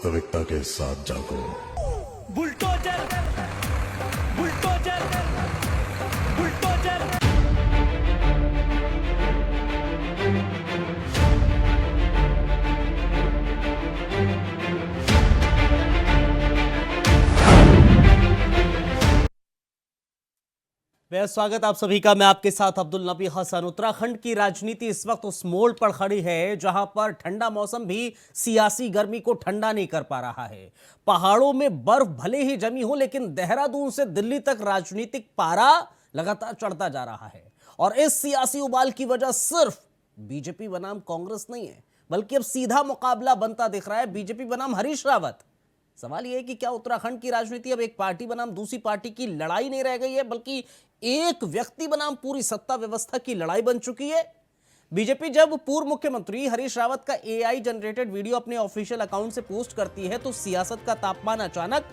वास्तविकता के साथ जागो। Bulldozer bulldozer bulldozer. बेहद स्वागत आप सभी का। मैं आपके साथ अब्दुल नबी हसन। उत्तराखंड की राजनीति इस वक्त उस मोड़ पर खड़ी है जहां पर ठंडा मौसम भी सियासी गर्मी को ठंडा नहीं कर पा रहा है। पहाड़ों में बर्फ भले ही जमी हो, लेकिन देहरादून से दिल्ली तक राजनीतिक पारा लगातार चढ़ता जा रहा है। और इस सियासी उबाल की वजह सिर्फ बीजेपी बनाम कांग्रेस नहीं है, बल्कि अब सीधा मुकाबला बनता दिख रहा है बीजेपी बनाम हरीश रावत। सवाल यह है कि क्या उत्तराखंड की राजनीति अब एक पार्टी बनाम दूसरी पार्टी की लड़ाई नहीं रह गई है, बल्कि एक व्यक्ति बनाम पूरी सत्ता व्यवस्था की लड़ाई बन चुकी है। बीजेपी जब पूर्व मुख्यमंत्री हरीश रावत का एआई जनरेटेड वीडियो अपने ऑफिशियल अकाउंट से पोस्ट करती है तो सियासत का तापमान अचानक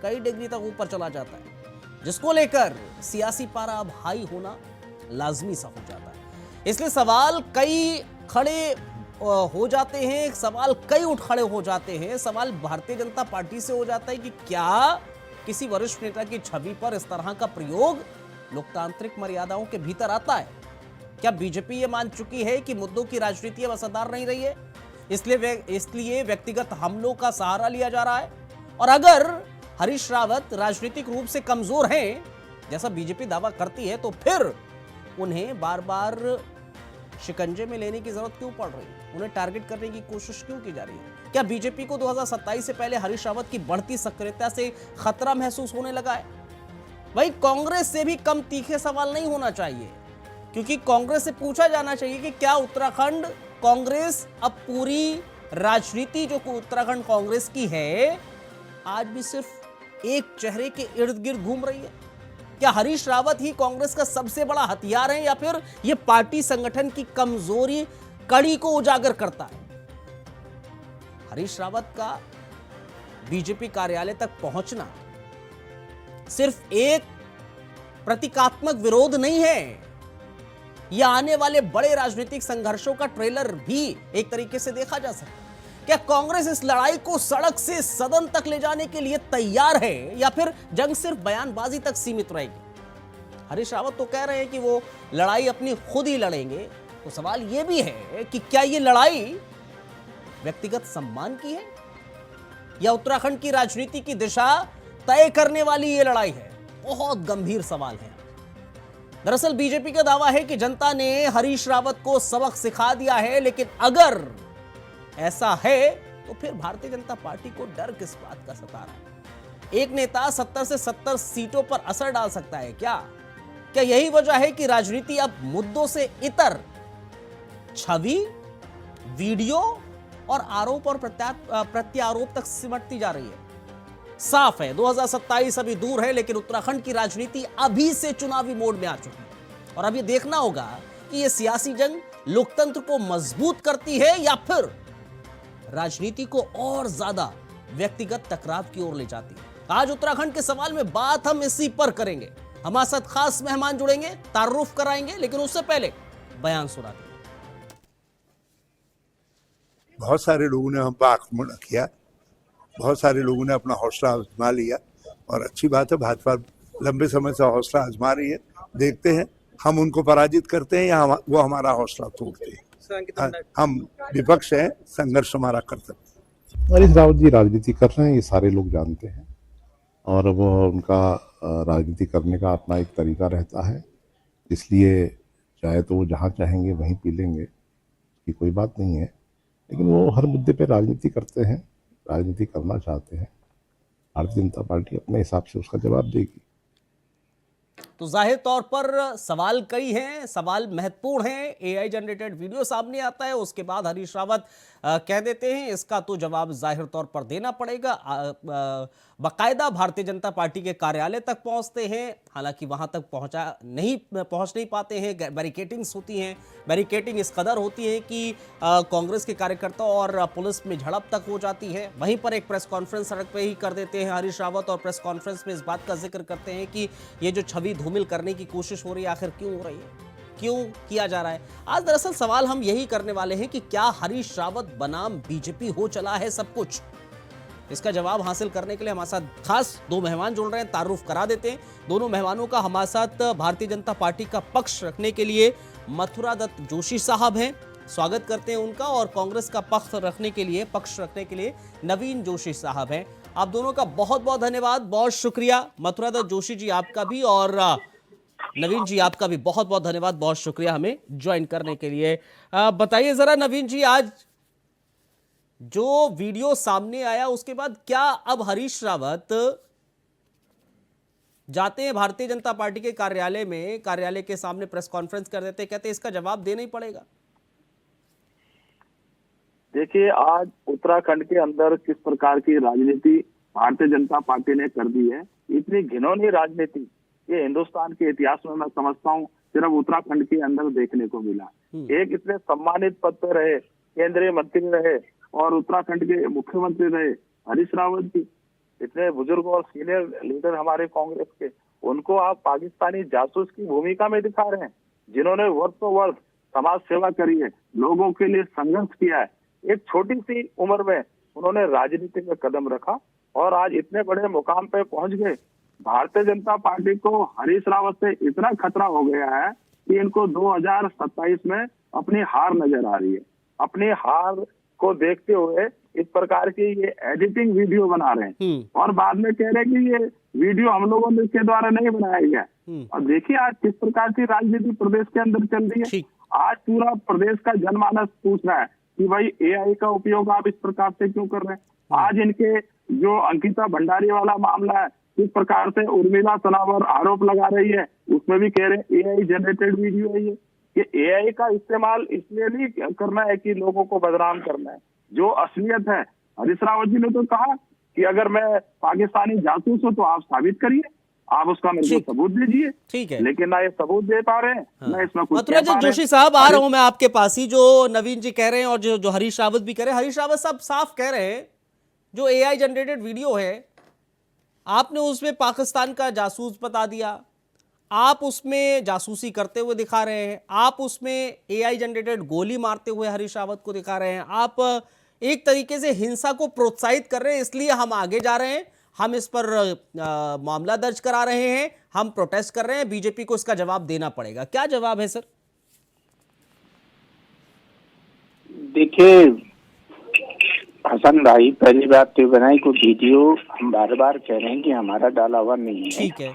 कई डिग्री तक ऊपर चला जाता है, जिसको लेकर सियासी पारा अब हाई होना लाजमी सा हो जाता है। इसलिए सवाल कई खड़े हो जाते हैं, सवाल कई उठ खड़े हो जाते हैं। सवाल भारतीय जनता पार्टी से हो जाता है कि क्या किसी वरिष्ठ नेता की छवि पर इस तरह का प्रयोग लोकतांत्रिक मर्यादाओं के भीतर आता है? क्या बीजेपी ये मान चुकी है कि मुद्दों की राजनीति अब असरदार नहीं रही है, इसलिए व्यक्तिगत हमलों का सहारा लिया जा रहा है? और अगर हरीश रावत राजनीतिक रूप से कमजोर हैं, जैसा बीजेपी दावा करती है, तो फिर उन्हें बार बार शिकंजे में लेने की जरूरत क्यों पड़ रही है? उन्हें टारगेट करने की कोशिश क्यों की जा रही है? क्या बीजेपी को 2027 से पहले हरीश रावत की बढ़ती सक्रियता से खतरा महसूस होने लगा है? भाई, कांग्रेस से भी कम तीखे सवाल नहीं होना चाहिए, क्योंकि कांग्रेस से पूछा जाना चाहिए कि क्या उत्तराखंड कांग्रेस अब पूरी राजनीति जो उत्तराखंड कांग्रेस की है आज भी सिर्फ एक चेहरे के इर्द गिर्द घूम रही है? क्या हरीश रावत ही कांग्रेस का सबसे बड़ा हथियार है, या फिर यह पार्टी संगठन की कमजोरी कड़ी को उजागर करता है? हरीश रावत का बीजेपी कार्यालय तक पहुंचना सिर्फ एक प्रतीकात्मक विरोध नहीं है, यह आने वाले बड़े राजनीतिक संघर्षों का ट्रेलर भी एक तरीके से देखा जा सकता है। क्या कांग्रेस इस लड़ाई को सड़क से सदन तक ले जाने के लिए तैयार है, या फिर जंग सिर्फ बयानबाजी तक सीमित रहेगी? हरीश रावत तो कह रहे हैं कि वो लड़ाई अपनी खुद ही लड़ेंगे, तो सवाल यह भी है कि क्या यह लड़ाई व्यक्तिगत सम्मान की है, या उत्तराखंड की राजनीति की दिशा तय करने वाली यह लड़ाई है? बहुत गंभीर सवाल है। दरअसल बीजेपी का दावा है कि जनता ने हरीश रावत को सबक सिखा दिया है, लेकिन अगर ऐसा है तो फिर भारतीय जनता पार्टी को डर किस बात का सता रहा है? एक नेता 70 से 70 सीटों पर असर डाल सकता है क्या? क्या यही वजह है कि राजनीति अब मुद्दों से इतर छवि, वीडियो और आरोप और प्रत्यारोप तक सिमटती जा रही है? साफ है 2027 अभी दूर है, लेकिन उत्तराखंड की राजनीति अभी से चुनावी मोड में आ चुकी है। और अब यह देखना होगा कि यह सियासी जंग लोकतंत्र को मजबूत करती है या फिर राजनीति को और ज्यादा व्यक्तिगत टकराव की ओर ले जाती है। आज उत्तराखंड के सवाल में बात हम इसी पर करेंगे। हमारे साथ खास मेहमान जुड़ेंगे, तारुफ कराएंगे, लेकिन उससे पहले बयान सुनाते हैं। बहुत सारे लोगों ने हम पर आक्रमण किया, बहुत सारे लोगों ने अपना हौसला आजमा लिया, और अच्छी बात है, भाजपा लंबे समय से हौसला आजमा रही है। देखते हैं हम उनको पराजित करते हैं या वो हमारा हौसला तोड़ते हैं। हम विपक्ष हैं, संघर्ष हमारा कर्तव्य। हरीश रावत जी राजनीति कर रहे हैं, ये सारे लोग जानते हैं, और वो उनका राजनीति करने का अपना एक तरीका रहता है, इसलिए चाहे तो वो जहाँ चाहेंगे वहीं पी लेंगे, इसकी कोई बात नहीं है। लेकिन वो हर मुद्दे पे राजनीति करते हैं, राजनीति करना चाहते हैं। भारतीय जनता पार्टी अपने हिसाब से उसका जवाब देगी। तो जाहिर तौर पर सवाल कई हैं, सवाल महत्वपूर्ण हैं। एआई जनरेटेड वीडियो सामने आता है, उसके बाद हरीश रावत कह देते हैं, इसका तो जवाब जाहिर तौर पर देना पड़ेगा। बाकायदा भारतीय जनता पार्टी के कार्यालय तक पहुंचते हैं, हालांकि वहां तक पहुंच नहीं पाते हैं। बैरिकेटिंग्स होती हैं, बैरिकेटिंग इस कदर होती है कि कांग्रेस के कार्यकर्ताओं और पुलिस में झड़प तक हो जाती है। वहीं पर एक प्रेस कॉन्फ्रेंस सड़क पे ही कर देते हैं हरीश रावत, और प्रेस कॉन्फ्रेंस में इस बात का जिक्र करते हैं कि ये जो छवि धूमिल करने की कोशिश हो रही है, आखिर क्यों हो रही है, क्यों किया जा रहा है? आज दरअसल सवाल हम यही करने वाले हैं कि क्या हरीश रावत बनाम बीजेपी हो चला है सब कुछ? इसका जवाब हासिल करने के लिए हमारे साथ खास दो मेहमान जुड़ रहे हैं, तारुफ करा देते हैं दोनों मेहमानों का। हमारे साथ भारतीय जनता पार्टी का पक्ष रखने के लिए मथुरा दत्त जोशी साहब हैं, स्वागत करते हैं उनका। और कांग्रेस का पक्ष रखने के लिए नवीन जोशी साहब हैं। आप दोनों का बहुत बहुत धन्यवाद, बहुत शुक्रिया। मथुरा दत्त जोशी जी आपका भी और नवीन जी आपका भी बहुत बहुत धन्यवाद, बहुत शुक्रिया हमें ज्वाइन करने के लिए। बताइए जरा नवीन जी, आज जो वीडियो सामने आया उसके बाद क्या अब हरीश रावत जाते हैं भारतीय जनता पार्टी के कार्यालय के सामने प्रेस कॉन्फ्रेंस कर देते, कहते इसका जवाब देना ही पड़ेगा? देखिए, आज उत्तराखंड के अंदर किस प्रकार की राजनीति भारतीय जनता पार्टी ने कर दी है, इतनी घिनौनी राजनीति ये हिंदुस्तान के इतिहास में मैं समझता हूँ सिर्फ उत्तराखंड के अंदर देखने को मिला। एक इतने सम्मानित पद पर रहे, केंद्रीय मंत्री रहे और उत्तराखंड के मुख्यमंत्री रहे हरीश रावत जी, इतने बुजुर्ग और सीनियर लीडर हमारे कांग्रेस के, उनको आप पाकिस्तानी जासूस की भूमिका में दिखा रहे हैं, जिन्होंने वर्षों वर्ष समाज सेवा करी है, लोगों के लिए संघर्ष किया है। एक छोटी सी उम्र में उन्होंने राजनीति में कदम रखा और आज इतने बड़े मुकाम पे पहुंच गए। भारतीय जनता पार्टी को हरीश रावत से इतना खतरा हो गया है कि इनको 2027 में अपनी हार नजर आ रही है। अपनी हार को देखते हुए इस प्रकार की ये एडिटिंग वीडियो बना रहे हैं और बाद में कह रहे हैं कि ये वीडियो हम लोगों ने के द्वारा नहीं बनाया गया। और देखिए आज किस प्रकार की राजनीति प्रदेश के अंदर चल रही है। आज पूरा प्रदेश का जनमानस पूछ रहा है कि भाई एआई का उपयोग आप इस प्रकार से क्यों कर रहे हैं। आज इनके जो अंकिता भंडारी वाला मामला है, किस प्रकार से उर्मिला तनावर आरोप लगा रही है, उसमें भी कह रहे हैं एआई जनरेटेड वीडियो है ये एआई का इस्तेमाल इसलिए नहीं करना है कि लोगों को बदनाम करना है। जो असलियत है, हरीश रावत जी ने तो कहा कि अगर मैं पाकिस्तानी जासूस हूं तो आप साबित करिए, आप उसका मेरे को सबूत दीजिए। ठीक है, लेकिन ना ये सबूत दे पा रहे हैं, ना इसमें कुछ मथुरा जी जोशी साहब, आ रहा हूं मैं आपके पास ही। जो नवीन जी कह रहे हैं और जो हरीश रावत भी कह रहे हैं, हरीश रावत साहब साफ कह रहे हैं जो एआई जनरेटेड वीडियो है आपने उसमें पाकिस्तान का जासूस बता दिया, आप उसमें जासूसी करते हुए दिखा रहे हैं, आप उसमें एआई जनरेटेड गोली मारते हुए हरीश रावत को दिखा रहे हैं, आप एक तरीके से हिंसा को प्रोत्साहित कर रहे हैं, इसलिए हम आगे जा रहे हैं, हम इस पर मामला दर्ज करा रहे हैं, हम प्रोटेस्ट कर रहे हैं, बीजेपी को इसका जवाब देना पड़ेगा। क्या जवाब है सर? देखिए हसन भाई, पहली बात तो बनाई को वीडियो हम बार बार कह रहे हैं कि हमारा डाला हुआ नहीं है। ठीक है।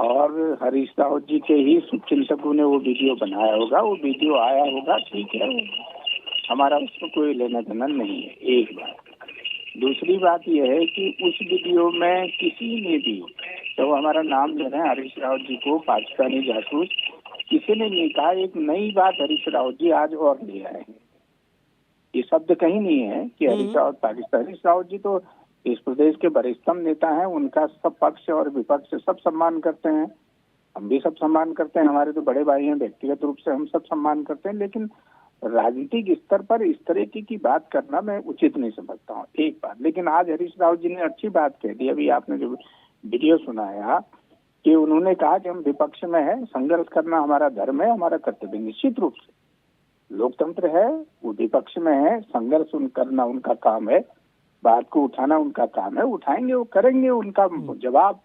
और हरीश रावत जी के ही शुभचिंतकों ने वो वीडियो बनाया होगा, वो वीडियो आया होगा, ठीक है, हमारा उसको कोई लेना देना नहीं है। एक बात। दूसरी बात यह है कि उस वीडियो में किसी ने भी, तो हमारा नाम ले रहे हैं हरीश रावत जी को पाकिस्तानी जासूस, किसी ने नहीं कहा। एक नई बात हरीश रावत जी आज और ले आए हैं, ये शब्द कहीं नहीं है कि हरीश रावत पाकिस्तानी। हरीश रावत जी तो इस प्रदेश के वरिष्ठतम नेता हैं, उनका सब पक्ष और विपक्ष सब सम्मान करते हैं, हम भी सब सम्मान करते हैं, हमारे तो बड़े भाई हैं, व्यक्तिगत रूप से हम सब सम्मान करते हैं। लेकिन राजनीतिक स्तर पर इस तरह की बात करना मैं उचित नहीं समझता हूँ, एक बात। लेकिन आज हरीश रावत जी ने अच्छी बात कह दी, अभी आपने जो वीडियो सुनाया कि उन्होंने कहा कि हम विपक्ष में है, संघर्ष करना हमारा धर्म है, हमारा कर्तव्य। निश्चित रूप से लोकतंत्र है, वो विपक्ष में है, संघर्ष करना उनका काम है, बात को उठाना उनका काम है, उठाएंगे, वो करेंगे, उनका जवाब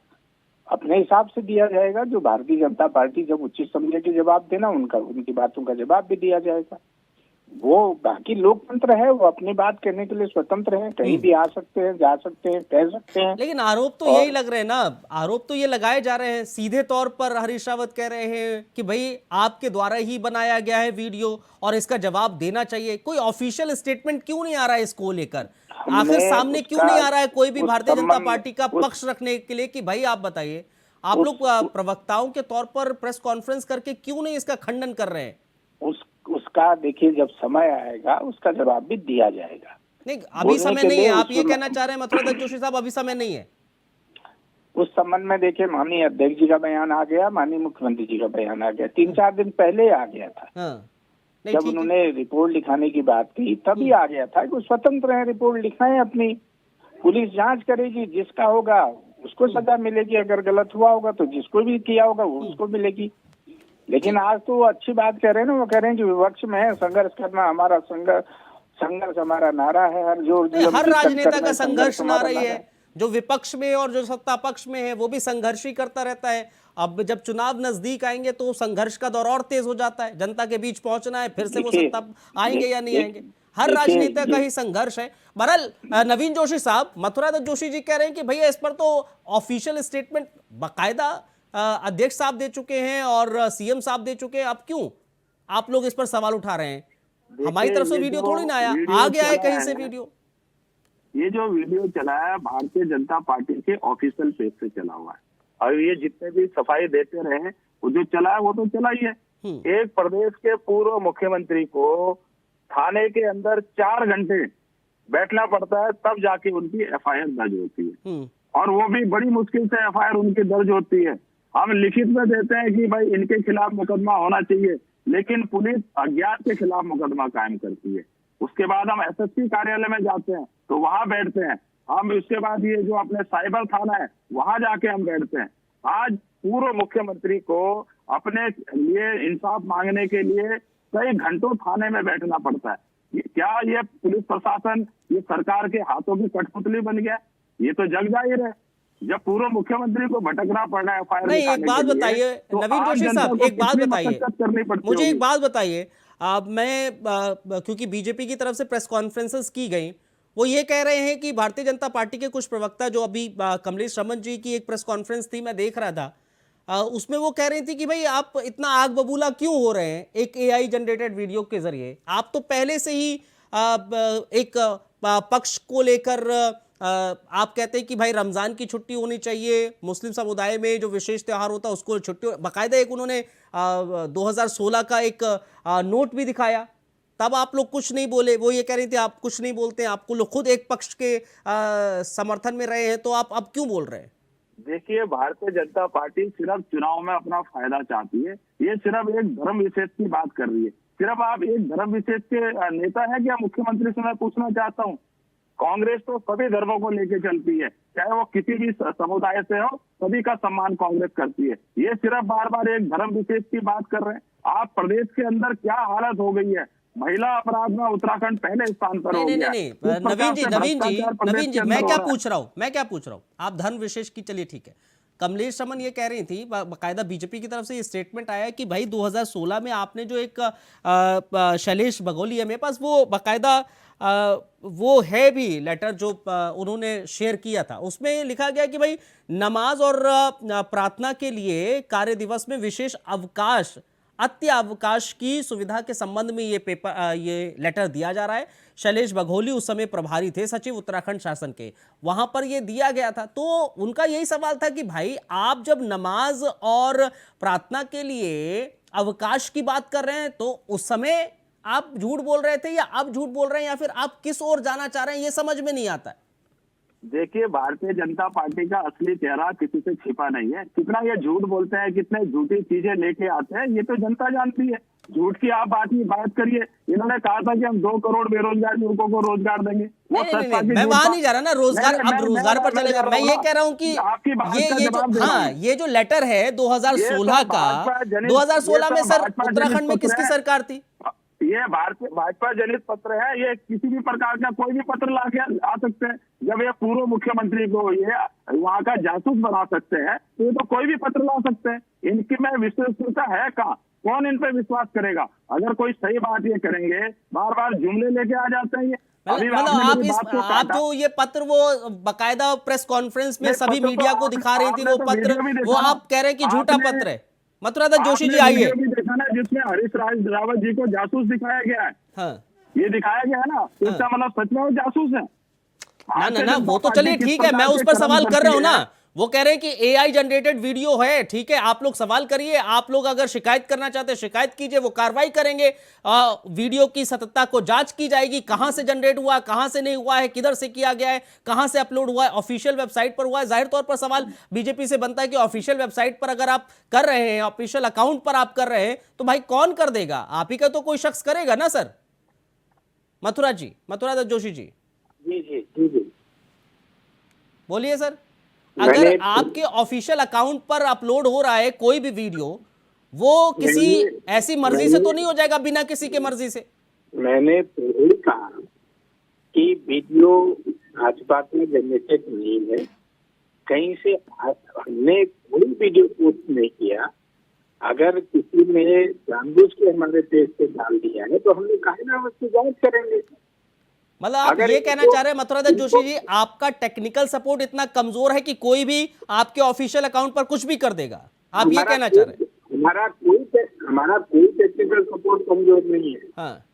अपने हिसाब से दिया जाएगा। जो भारतीय जनता पार्टी जब उचित समझे कि जवाब देना, उनकी बातों का जवाब भी दिया जाएगा। वो बाकी लोकतंत्र है, वो अपनी बात कहने के लिए स्वतंत्र है, कहीं भी आ सकते हैं, जा सकते हैं, कह सकते हैं। लेकिन आरोप तो यही लग रहे हैं ना, आरोप तो ये लगाए जा रहे हैं सीधे तौर पर। हरीश रावत कह रहे हैं कि भाई आपके द्वारा ही बनाया गया है वीडियो और इसका जवाब देना चाहिए। कोई ऑफिशियल स्टेटमेंट क्यों नहीं आ रहा है इसको लेकर? आखिर सामने क्यों नहीं आ रहा है कोई भी भारतीय जनता पार्टी का पक्ष रखने के लिए कि भाई आप बताइए, आप लोग प्रवक्ताओं के तौर पर प्रेस कॉन्फ्रेंस करके क्यों नहीं इसका खंडन कर रहे हैं? उसका देखिए, जब समय आएगा उसका जवाब भी दिया जाएगा। नहीं, अभी समय नहीं है, आप ये कहना चाह रहे हैं मथुरा दत्त जोशी साहब, अभी समय नहीं है? उस संबंध में देखिए, माननीय अध्यक्ष जी का बयान आ गया, माननीय मुख्यमंत्री जी का बयान आ गया, 3-4 दिन पहले आ गया था। हाँ। जब उन्होंने रिपोर्ट लिखाने की बात की तभी आ गया था कि स्वतंत्र है, रिपोर्ट लिखाएं अपनी, पुलिस जांच करेगी, जिसका होगा उसको सजा मिलेगी, अगर गलत हुआ होगा तो जिसको भी किया होगा वो उसको मिलेगी। लेकिन आज तो वो अच्छी बात कह रहे हैं ना, वो कह रहे हैं कि विपक्ष में है, संघर्ष करना हमारा संघर्ष हमारा नारा है, हर जोर हर राजनेता का संघर्ष नारा ही है। जो विपक्ष में और जो सत्ता पक्ष में है वो भी संघर्ष ही करता रहता है। अब जब चुनाव नजदीक आएंगे तो संघर्ष का दौर और तेज हो जाता है, जनता के बीच पहुंचना है, फिर से वो सत्ता आएंगे या नहीं आएंगे, हर राजनेता का ही संघर्ष है। बहरहाल नवीन जोशी साहब, मथुरादत्त जोशी जी कह रहे हैं कि भैया इस पर तो ऑफिशियल स्टेटमेंट बाकायदा अध्यक्ष साहब दे चुके हैं और सीएम साहब दे चुके हैं, अब क्यों आप लोग इस पर सवाल उठा रहे हैं? हमारी तरफ से वीडियो थोड़ी ना आया, आ गया है कहीं से वीडियो। ये जो वीडियो चला है भारतीय जनता पार्टी के ऑफिशियल पेज से चला हुआ है, और ये जितने भी सफाई देते रहे वो जो चला है वो तो चला ही है। एक प्रदेश के पूर्व मुख्यमंत्री को थाने के अंदर 4 घंटे बैठना पड़ता है, तब जाके उनकी एफआईआर दर्ज होती है, और वो भी बड़ी मुश्किल से एफआईआर उनकी दर्ज होती है। हम लिखित में देते हैं कि भाई इनके खिलाफ मुकदमा होना चाहिए, लेकिन पुलिस अज्ञात के खिलाफ मुकदमा कायम करती है। उसके बाद हम एसएसपी कार्यालय में जाते हैं तो वहां बैठते हैं हम, उसके बाद ये जो अपने साइबर थाना है वहां जाके हम बैठते हैं। आज पूर्व मुख्यमंत्री को अपने लिए इंसाफ मांगने के लिए कई घंटों थाने में बैठना पड़ता है। क्या ये पुलिस प्रशासन ये सरकार के हाथों की कठपुतली बन गया? ये तो जग जाहिर है। जब पूर्व मुख्यमंत्री को भटकना पड़ रहा है एफआईआर नहीं, एक बात बताइए नवीन जोशी साहब, एक बात बताइए मुझे, एक बात बताइए। मैं क्योंकि बीजेपी की तरफ से प्रेस कॉन्फ्रेंसेस की गई, वो ये कह रहे हैं कि भारतीय जनता पार्टी के कुछ प्रवक्ता, जो अभी कमलेश रमन जी की एक प्रेस कॉन्फ्रेंस थी मैं देख रहा था, उसमें वो कह रही थी कि भाई आप इतना आग बबूला क्यों हो रहे हैं एक एआई जनरेटेड वीडियो के जरिए? आप तो पहले से ही एक पक्ष को लेकर आप कहते हैं कि भाई रमजान की छुट्टी होनी चाहिए, मुस्लिम समुदाय में जो विशेष त्योहार होता है उसको छुट्टी, बाकायदा एक उन्होंने 2016 का एक नोट भी दिखाया, तब आप लोग कुछ नहीं बोले। वो ये कह रही थी आप कुछ नहीं बोलते हैं, आपको लोग खुद एक पक्ष के समर्थन में रहे हैं, तो आप अब क्यों बोल रहे हैं? देखिए, भारतीय जनता पार्टी सिर्फ चुनाव में अपना फायदा चाहती है। ये सिर्फ एक धर्म विशेष की बात कर रही है। सिर्फ आप एक धर्म विशेष के नेता है क्या? मुख्यमंत्री से मैं पूछना चाहता हूँ। कांग्रेस तो सभी धर्मों को लेके चलती है, चाहे वो किसी भी समुदाय से हो, सभी का सम्मान कांग्रेस करती है। ये सिर्फ बार बार एक धर्म विशेष की बात कर रहे हैं। आप प्रदेश के अंदर क्या हालत हो गई है, महिला अपराध में उत्तराखंड पहले स्थान पर हो गया। नहीं, नवीन जी मैं क्या पूछ रहा हूँ, आप धर्म विशेष की, चलिए ठीक है। कमलेश रमन ये कह रही थी, बाकायदा बीजेपी की तरफ से ये स्टेटमेंट आया कि भाई 2016 में आपने जो एक शैलेश बघौली है मेरे पास, वो बाकायदा वो है भी लेटर जो उन्होंने शेयर किया था, उसमें लिखा गया कि भाई नमाज और प्रार्थना के लिए कार्य दिवस में विशेष अवकाश, अत्य अवकाश की सुविधा के संबंध में ये लेटर दिया जा रहा है। शैलेश बघौली उस समय प्रभारी थे, सचिव उत्तराखंड शासन के, वहां पर ये दिया गया था। तो उनका यही सवाल था कि भाई आप जब नमाज और प्रार्थना के लिए अवकाश की बात कर रहे हैं तो उस समय आप झूठ बोल रहे थे या अब झूठ बोल रहे हैं, या फिर आप किस ओर जाना चाह रहे हैं, ये समझ में नहीं आता है। देखिए, भारतीय जनता पार्टी का असली चेहरा किसी से छिपा नहीं है। कितना ये झूठ बोलते हैं, कितने झूठी चीजें लेके आते हैं, ये तो जनता जानती है। झूठ की आप बात करिए। इन्होंने कहा था कि हम 2 करोड़ बेरोजगार युवकों को रोजगार देंगे। वो मैं वहां नहीं जा रहा ना, रोजगार, अब रोजगार पर चलेगा। मैं ये कह रहा हूँ कि ये जो लेटर है 2016 का, 2016 में सर उत्तराखंड में किसकी सरकार थी? ये भारतीय भाजपा जनित पत्र है। ये किसी भी प्रकार का कोई भी पत्र ला के आ सकते हैं। जब ये पूर्व मुख्यमंत्री को ये वहां का जासूस बना सकते हैं तो ये तो कोई भी पत्र ला सकते हैं। इनकी में विश्वसनीयता है कहाँ? कौन इन पे विश्वास करेगा? अगर कोई सही बात ये करेंगे, बार बार जुमले लेके आ जाते हैं। मतलब आप जो ये पत्र वो बकायदा प्रेस कॉन्फ्रेंस में सभी मीडिया को दिखा रही थी, वो पत्र वो आप कह रहे हैं कि झूठा पत्र है। मथुरादत्त जोशी जी आइए। देखा ना, जिसमें हरीश रावत जी को जासूस दिखाया गया है। हाँ। ये दिखाया गया है ना, तो इसका मतलब सच में वो जासूस है। ना वो तो चलिए ठीक है, मैं उस पर सवाल कर रहा हूं ना। वो कह रहे हैं कि एआई जनरेटेड वीडियो है, ठीक है, आप लोग सवाल करिए, आप लोग अगर शिकायत करना चाहते हैं शिकायत कीजिए, वो कार्रवाई करेंगे। वीडियो की सत्यता को जांच की जाएगी, कहां से जनरेट हुआ, कहां से नहीं हुआ है, किधर से किया गया है, कहां से अपलोड हुआ है, ऑफिशियल वेबसाइट पर हुआ है। जाहिर तौर पर सवाल बीजेपी से बनता है कि ऑफिशियल वेबसाइट पर अगर आप कर रहे हैं, ऑफिशियल अकाउंट पर आप कर रहे हैं, तो भाई कौन कर देगा? आप ही का तो कोई शख्स करेगा ना सर। मथुरादत्त जोशी जी, जी बोलिए सर। अगर आपके ऑफिशियल अकाउंट पर अपलोड हो रहा है कोई भी वीडियो, वो किसी ऐसी मर्जी से तो नहीं हो जाएगा, बिना किसी के मर्जी से। मैंने पहले कहा कि वीडियो भाजपा का जनरेटेड नहीं है, कहीं से हमने कोई वीडियो पोस्ट नहीं किया। अगर किसी ने जानबूझ के हमारे पेज पे डाल दिया है तो हम लोग काहे ना उसकी जांच करेंगे। मतलब आप अगर ये कहना चाह रहे हैं मथुरादास जोशी जी, आपका टेक्निकल सपोर्ट इतना कमजोर है कि कोई भी आपके ऑफिशियल अकाउंट पर कुछ भी कर देगा, आप ये कहना चाह रहे हैं? हमारा कोई टेक्निकल सपोर्ट कमजोर नहीं है। हाँ,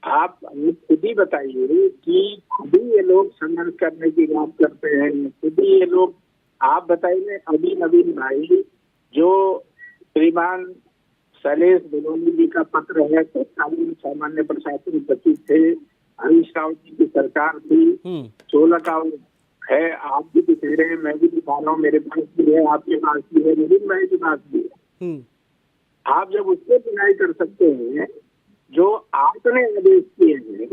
आप खुद ही बताइए कि खुद ही ये लोग संघर्ष करने की बात करते हैं, खुद ही ये लोग। आप बताइए, अभी नवीन भाई जो श्रीमान शैलेश बलौनी जी का पत्र है, तत्कालीन सामान्य प्रशासन सचिव थे, हरीश राव जी की सरकार थी, 16 का है, आप भी दिखा रहे हैं, मैं भी दिखा रहा हूँ, मेरे पास भी है, आपके पास भी है, नवीन भाई के पास भी है। आप जब उससे बुराई कर सकते हैं जो आपने आदेश किए हैं,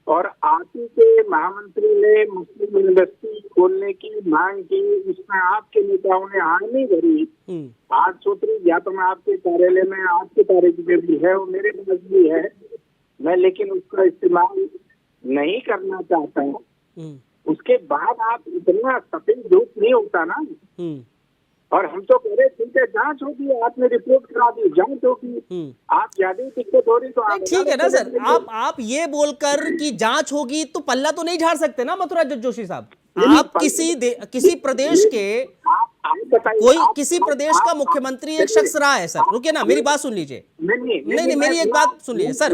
और आप ही के महामंत्री ने मुस्लिम यूनिवर्सिटी खोलने की मांग की, उसमें आपके नेताओं ने हामी भरी, 8 सूत्री ज्ञापन आपके कार्यालय में आपके तारीख में भी है, वो मेरे पास भी है, मैं लेकिन उसका इस्तेमाल नहीं करना चाहता हूँ। उसके बाद आप इतना सफेद झूठ नहीं होता ना। और हम तो कह रहे ठीक है, जांच होगी, आपने रिपोर्ट करा दी, जांच होगी, आप ज्यादा दिक्कत हो रही तो आप ठीक है ना सर, आप ये बोलकर कि जांच होगी तो पल्ला तो नहीं झाड़ सकते ना मथुरादास जोशी साहब। आप किसी प्रदेश के कोई किसी प्रदेश का मुख्यमंत्री एक शख्स रहा है सर। रुकिए ना, मेरी बात सुन लीजिए। नहीं, मेरी एक बात सुन लीजिए सर,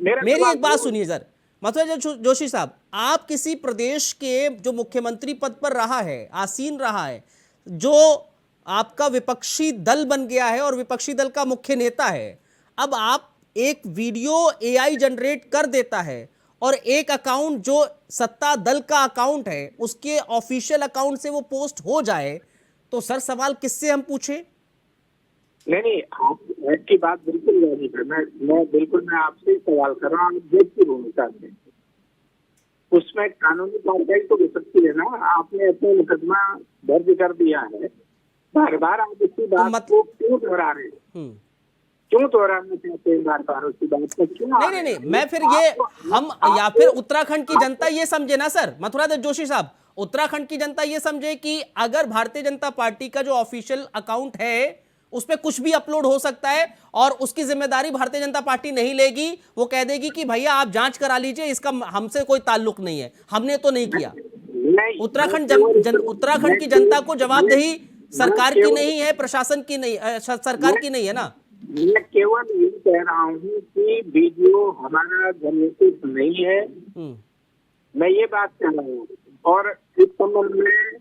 मेरी एक बात सुनिए सर। मथुरादास जोशी साहब, आप किसी प्रदेश के जो मुख्यमंत्री पद पर रहा है, आसीन रहा है, जो आपका विपक्षी दल बन गया है और विपक्षी दल का मुख्य नेता है, अब आप एक वीडियो एआई जनरेट कर देता है और एक अकाउंट जो सत्ता दल का अकाउंट है उसके ऑफिशियल अकाउंट से वो पोस्ट हो जाए, तो सर सवाल किससे हम पूछे? नहीं, आपकी बात बिल्कुल वाजिब है। मैं आपसे सवाल कर रहा हूँ, देश की भूमिका में उसमें कानूनी कार्रवाई तो हो सकती है ना। आपने अपना मुकदमा दर्ज कर दिया है, बार बार आप इसी बात को क्यों दोहरा रहे हैं? क्यों दोहराना चाहते हैं बार बार उसी बात को? क्यों नहीं, मैं फिर ये हम या फिर उत्तराखंड की जनता ये समझे ना सर, मथुरादास जोशी साहब, उत्तराखंड की जनता ये समझे कि अगर भारतीय जनता पार्टी का जो ऑफिशियल अकाउंट है उस पर कुछ भी अपलोड हो सकता है और उसकी जिम्मेदारी भारतीय जनता पार्टी नहीं लेगी। वो कह देगी कि भैया आप जांच करा लीजिए, इसका हमसे कोई ताल्लुक नहीं है, हमने तो नहीं किया। उत्तराखंड की जनता को जवाबदेही सरकार की नहीं है, प्रशासन की नहीं, सरकार की नहीं है ना। मैं केवल ये कह रहा हूँ कि वीडियो हमारा जनरेटेड नहीं है, मैं ये बात कह रहा हूँ। और इस संबंध में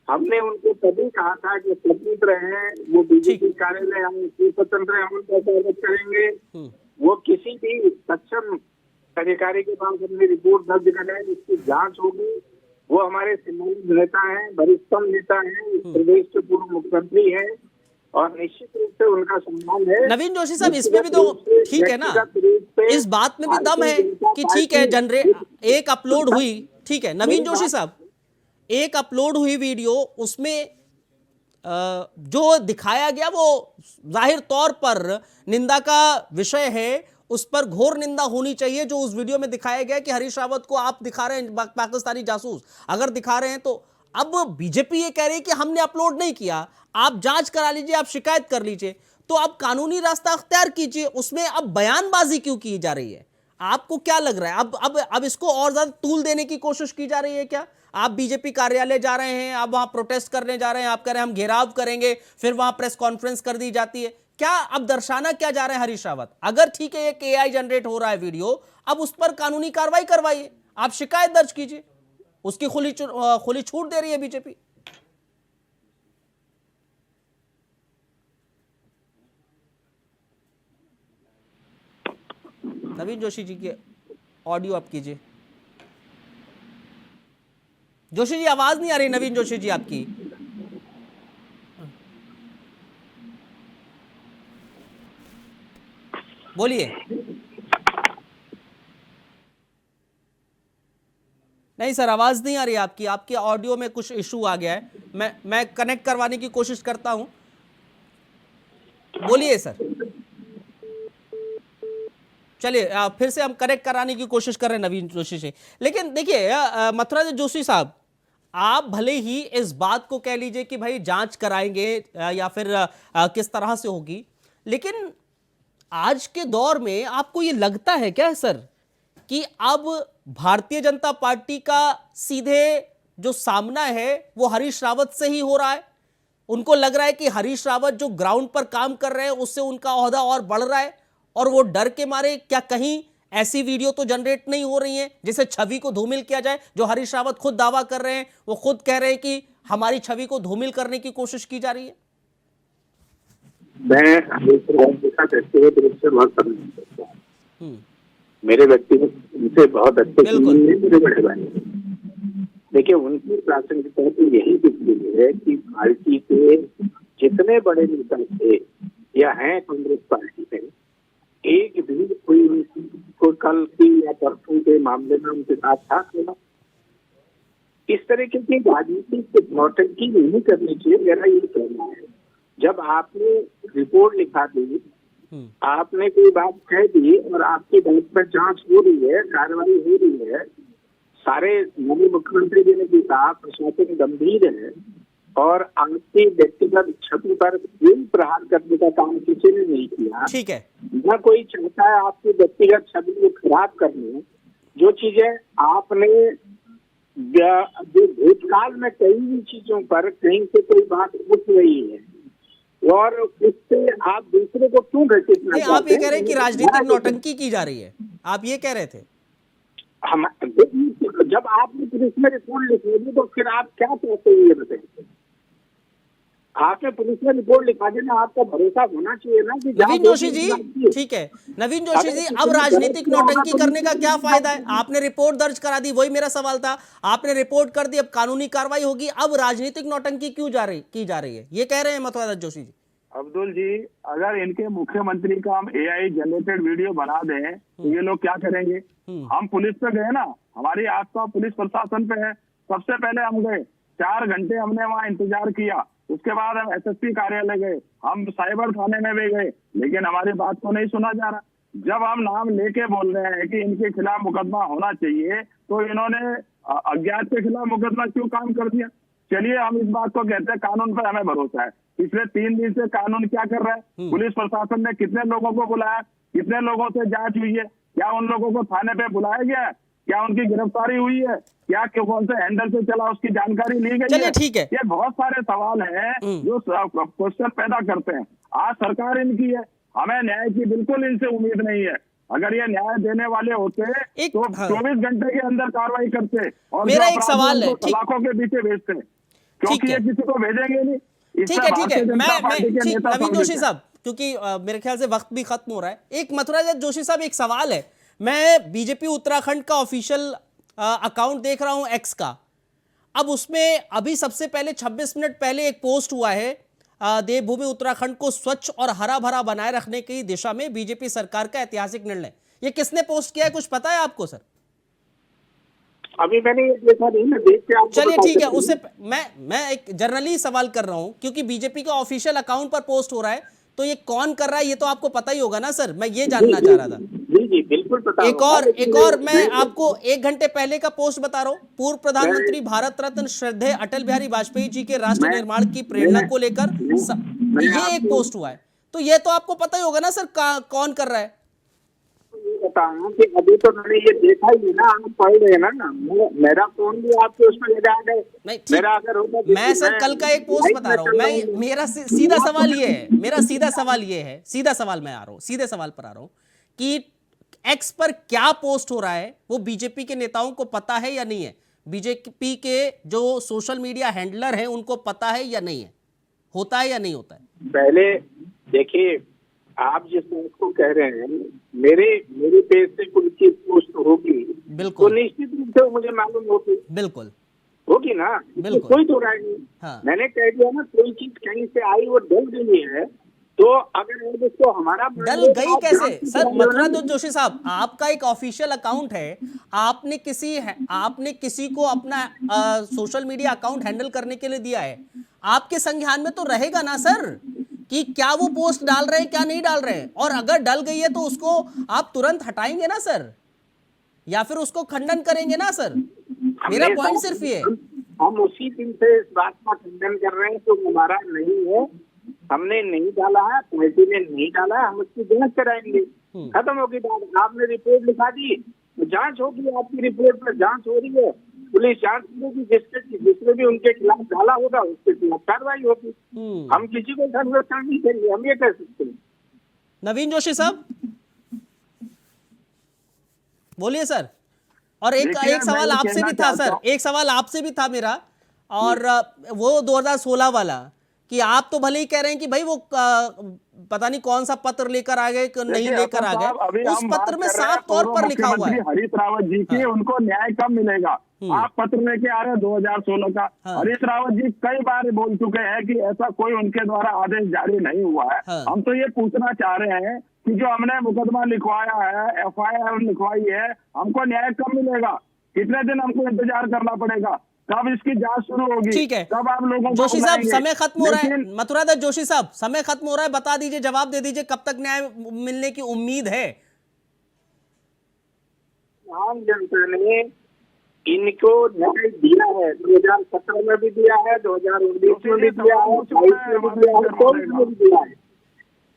हमने उनको तभी कहा था कि स्वतंत्र है, वो बीजेपी कार्यालय हम स्वतंत्र है, हम उनका स्वागत करेंगे। वो किसी भी सक्षम अधिकारी के पास अपनी रिपोर्ट दर्ज करें, उसकी जांच होगी। वो हमारे सम्मानित नेता हैं, वरिष्ठतम नेता हैं, इस प्रदेश के पूर्व मुख्यमंत्री हैं और निश्चित रूप से उनका सम्मान है। नवीन जोशी साहब, इसमें भी तो ठीक है ना, इस बात में भी दम है कि ठीक है एक अपलोड हुई, ठीक है नवीन जोशी साहब, एक अपलोड हुई वीडियो, उसमें जो दिखाया गया वो जाहिर तौर पर निंदा का विषय है, उस पर घोर निंदा होनी चाहिए। जो उस वीडियो में दिखाया गया कि हरीश रावत को आप दिखा रहे हैं पाकिस्तानी जासूस, अगर दिखा रहे हैं तो अब बीजेपी ये कह रही है कि हमने अपलोड नहीं किया, आप जांच करा लीजिए, आप शिकायत कर लीजिए। तो अब कानूनी रास्ता अख्तियार कीजिए, उसमें अब बयानबाजी क्यों की जा रही है? आपको क्या लग रहा है, अब इसको और ज्यादा तूल देने की कोशिश की जा रही है क्या? आप बीजेपी कार्यालय जा रहे हैं, आप वहां प्रोटेस्ट करने जा रहे हैं, आप कह रहे हैं हम घेराव करेंगे, फिर वहां प्रेस कॉन्फ्रेंस कर दी जाती है। क्या अब दर्शाना क्या जा रहे हैं हरीश रावत? अगर ठीक है एक एआई जनरेट हो रहा है वीडियो, अब उस पर कानूनी कार्रवाई करवाइए, आप शिकायत दर्ज कीजिए, उसकी खुली छूट दे रही है बीजेपी। नवीन जोशी जी की ऑडियो आप कीजिए। जोशी जी आवाज नहीं आ रही, नवीन जोशी जी आपकी। बोलिए। नहीं सर, आवाज नहीं आ रही आपकी, आपके ऑडियो में कुछ इशू आ गया है। मैं कनेक्ट करवाने की कोशिश करता हूं, बोलिए सर। चलिए फिर से हम करेक्ट कराने की कोशिश कर रहे हैं नवीन जोशी से। लेकिन देखिए मथुरा जोशी साहब, आप भले ही इस बात को कह लीजिए कि भाई जांच कराएंगे या फिर किस तरह से होगी, लेकिन आज के दौर में आपको ये लगता है क्या सर कि अब भारतीय जनता पार्टी का सीधे जो सामना है वो हरीश रावत से ही हो रहा है? उनको लग रहा है कि हरीश रावत जो ग्राउंड पर काम कर रहे हैं उससे उनका ओहदा और बढ़ रहा है, और वो डर के मारे क्या कहीं ऐसी वीडियो तो जनरेट नहीं हो रही है जिसे छवि को धूमिल किया जाए? जो हरीश रावत खुद दावा कर रहे हैं, वो खुद कह रहे हैं कि हमारी छवि को धूमिल करने की कोशिश की जा रही है। मैं हरीश रावत के साथ व्यक्तिगत रूप से बहुत पसंद करता हूँ। मेरे व्यक्तिगत उनसे बहुत अच्छे मेरे बड़े भाई। देखिए, उनकी प्रासंगिकता तो यही दिख रही है कि पार्टी के जितने बड़े नेता थे या हैं कांग्रेस पार्टी में, एक भी कोई कल की या परसों के मामले में उनके साथ था ना। इस तरीके की राजनीतिक नौटंकी नहीं करनी चाहिए, मेरा ये कहना है। जब आपने रिपोर्ट लिखा दी, आपने कोई बात कह दी और आपकी बात पर जांच हो रही है, कार्रवाई हो रही है, सारे माननीय मुख्यमंत्री जी ने भी कहा प्रशासन गंभीर है और आपकी व्यक्तिगत छवि पर प्रहार करने का काम किसी ने नहीं किया। ठीक है, न कोई चाहता है आपकी व्यक्तिगत छवि को खराब करने। जो चीजें आपने जो भूतकाल में कई भी चीजों पर कहीं से कोई बात उठ रही है और उससे आप दूसरे को क्यों घटित नहीं, आप ये कह रहे हैं कि राजनीतिक नौटंकी की जा रही है, आप ये कह रहे थे? हम जब आपने पुलिस में रिपोर्ट लिखी थी तो फिर आप क्या चाहते हैं ये बताइए। आपने पुलिस में रिपोर्ट लिखा देना, आपका भरोसा होना चाहिए ना कि नवीन जोशी जी, ठीक है नवीन जोशी जी, अब राजनीतिक नौटंकी करने का क्या फायदा है? आपने रिपोर्ट दर्ज करा दी, वही मेरा सवाल था। आपने रिपोर्ट कर दी, अब कानूनी कार्रवाई होगी, अब राजनीतिक नौटंकी क्यों की जा रही है, ये कह रहे हैं मथुरा जोशी जी। अब्दुल जी, अगर इनके मुख्यमंत्री का हम AI जनरेटेड वीडियो बना दें तो ये लोग क्या करेंगे? हम पुलिस पे गए ना, हमारी आस्था पुलिस प्रशासन पे है। सबसे पहले हम गए, 4 घंटे हमने वहाँ इंतजार किया, उसके बाद हम SSP कार्यालय गए, हम साइबर थाने में भी गए, लेकिन हमारी बात को नहीं सुना जा रहा। जब हम नाम लेके बोल रहे हैं कि इनके खिलाफ मुकदमा होना चाहिए, तो इन्होंने अज्ञात के खिलाफ मुकदमा क्यों काम कर दिया? चलिए हम इस बात को कहते हैं कानून पर हमें भरोसा है। पिछले 3 दिन से कानून क्या कर रहा है? पुलिस प्रशासन ने कितने लोगों को बुलाया, कितने लोगों से जांच हुई है, क्या उन लोगों को थाने पे बुलाया गया है, क्या उनकी गिरफ्तारी हुई है, क्या कौन से हैंडल से चला उसकी जानकारी ली गई है? ठीक है, ये बहुत सारे सवाल हैं जो क्वेश्चन पैदा करते हैं। आज सरकार इनकी है, हमें न्याय की बिल्कुल इनसे उम्मीद नहीं है। अगर ये न्याय देने वाले होते तो 24 घंटे के अंदर कार्रवाई करते और मेरा एक सवाल है, सलाखों के पीछे भेजते, क्योंकि ये किसी को भेजेंगे नहीं। ठीक है नवीन जोशी साहब, क्योंकि मेरे ख्याल से वक्त भी खत्म हो रहा है। एक मथुरा जोशी साहब, एक सवाल है, मैं बीजेपी उत्तराखंड का ऑफिशियल अकाउंट देख रहा हूं एक्स का। अब उसमें अभी सबसे पहले 26 मिनट पहले एक पोस्ट हुआ है, देवभूमि उत्तराखंड को स्वच्छ और हरा भरा बनाए रखने की दिशा में बीजेपी सरकार का ऐतिहासिक निर्णय। ये किसने पोस्ट किया है, कुछ पता है आपको सर? अभी मैंने ये देखा नहीं, मैं देख के आपको चलिए ठीक है, उससे मैं एक जनरली सवाल कर रहा हूं, क्योंकि बीजेपी का ऑफिशियल अकाउंट पर पोस्ट हो रहा है, तो ये कौन कर रहा है ये तो आपको पता ही होगा ना सर, मैं ये जानना चाह रहा था। जी बिल्कुल पता। एक और मैं आपको 1 घंटे पहले का पोस्ट बता रहा हूं। पूर्व प्रधानमंत्री भारत रत्न श्रद्धेय अटल बिहारी वाजपेयी जी के राष्ट्र निर्माण की प्रेरणा को लेकर ये एक पोस्ट हुआ है, तो ये तो आपको पता ही होगा ना सर कौन कर रहा है? बताया कि अभी तो मैंने ये देखा ही ना, आप पढ़ रहे हैं ना, मेरा फोन भी आपके उसमें लगा है। मेरा अगर होता, मैं सर कल का एक पोस्ट बता रहा हूँ। मैं मेरा सीधा सवाल ये है, सीधा सवाल मैं आ रहा हूँ, सीधे सवाल पर आ रहा हूँ कि एक्स पर क्या पोस्ट हो रहा है वो बीजेपी के नेताओं को पता है या नहीं है? बीजेपी के जो सोशल मीडिया हैंडलर हैं उनको पता है या नहीं है? होता है या नहीं होता है? पहले देखिए, आप जिस बात को कह रहे हैं, मेरे पेज से कोई चीज पोस्ट होगी बिल्कुल, तो निश्चित रूप से मुझे मालूम होगी, बिल्कुल होगी ना, बिल्कुल, कोई तो राय नहीं। हाँ। मैंने कह दिया ना, कोई चीज कहीं से आई वो डल गई है, तो अगर इसको हमारा डल गई कैसे सर? मथुरा जोशी साहब, आपका एक ऑफिशियल अकाउंट है, आपने किसी को अपना सोशल मीडिया अकाउंट हैंडल करने के लिए दिया है, आपके संज्ञान में तो रहेगा ना सर कि क्या वो पोस्ट डाल रहे हैं क्या नहीं डाल रहे हैं, और अगर डल गई है तो उसको आप तुरंत हटाएंगे ना सर, या फिर उसको खंडन करेंगे ना सर? मेरा पॉइंट सिर्फ ये है। हम उसी दिन से इस बात का खंडन कर रहे हैं तो हमारा नहीं है, हमने नहीं डाला है, पार्टी ने नहीं डाला है, हम उसकी जांच कराएंगे। खत्म होगी बात। आपने रिपोर्ट लिखा दी तो जांच होगी, आपकी रिपोर्ट पर जांच हो रही है, पुलिस जांच करेगी, जिसने भी उनके खिलाफ डाला होगा उसके खिलाफ कार्रवाई होगी। हम किसी को संरक्षण नहीं करेंगे, हम ये कह सकते हैं। नवीन जोशी साहब बोलिए सर। और एक सवाल आपसे भी था सर, एक सवाल आपसे भी था मेरा, और वो 2016 वाला, कि आप तो भले ही कह रहे हैं कि भाई वो पता नहीं कौन सा पत्र लेकर आ गए नहीं लेकर आ गए, उस पत्र में साफ तौर पर लिखा हुआ है हरीश रावत जी की उनको न्याय कब मिलेगा। आप पत्र लेके आ रहे हैं 2016 का। हरीश रावत जी कई बार बोल चुके हैं कि ऐसा कोई उनके द्वारा आदेश जारी नहीं हुआ है। हम तो ये पूछना चाह रहे हैं कि जो हमने मुकदमा लिखवाया है, FIR लिखवाई है, हमको न्याय कब मिलेगा? कितने दिन हमको इंतजार करना पड़ेगा? कब इसकी जांच शुरू होगी? ठीक है, कब आप लोगों को जोशी साहब बुलाएंगे? समय खत्म हो रहा है। मथुरादास जोशी साहब समय खत्म हो रहा है, बता दीजिए, जवाब दे दीजिए, कब तक न्याय मिलने की उम्मीद है? आम जनता ने इनको न्याय दिया है, 2017 में भी दिया है, 2019 में भी दिया है, 22 में भी दिया है, 24 में भी दिया है,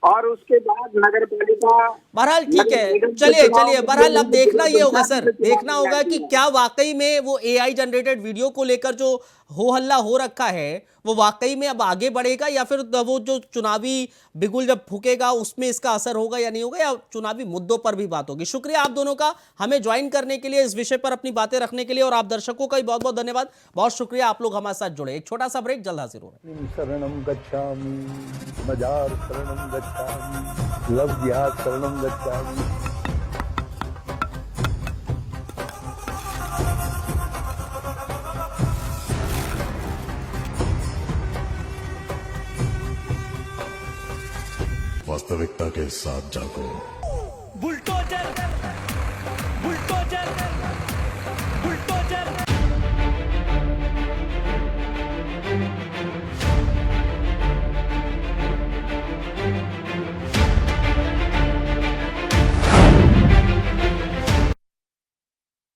और उसके बाद नगर पालिका। बहरहाल ठीक है, चलिए बहरहाल अब देखना ये होगा सर, देखना होगा कि क्या वाकई में वो AI जनरेटेड वीडियो को लेकर जो हो हल्ला हो रखा है वो वाकई में अब आगे बढ़ेगा, या फिर वो जो चुनावी बिगुल जब फूकेगा उसमें इसका असर होगा या नहीं होगा, या चुनावी मुद्दों पर भी बात होगी। शुक्रिया आप दोनों का हमें ज्वाइन करने के लिए, इस विषय पर अपनी बातें रखने के लिए, और आप दर्शकों का भी बहुत बहुत धन्यवाद, बहुत शुक्रिया आप लोग हमारे साथ जुड़े। एक छोटा सा ब्रेक, जल्द हाजिर हो रहे हैं। शरणं गच्छामि, मजार शरणं गच्छामि, लव जिहाद शरणं गच्छामि। वास्तविकता के साथ जागो। Bulldozer bulldozer bulldozer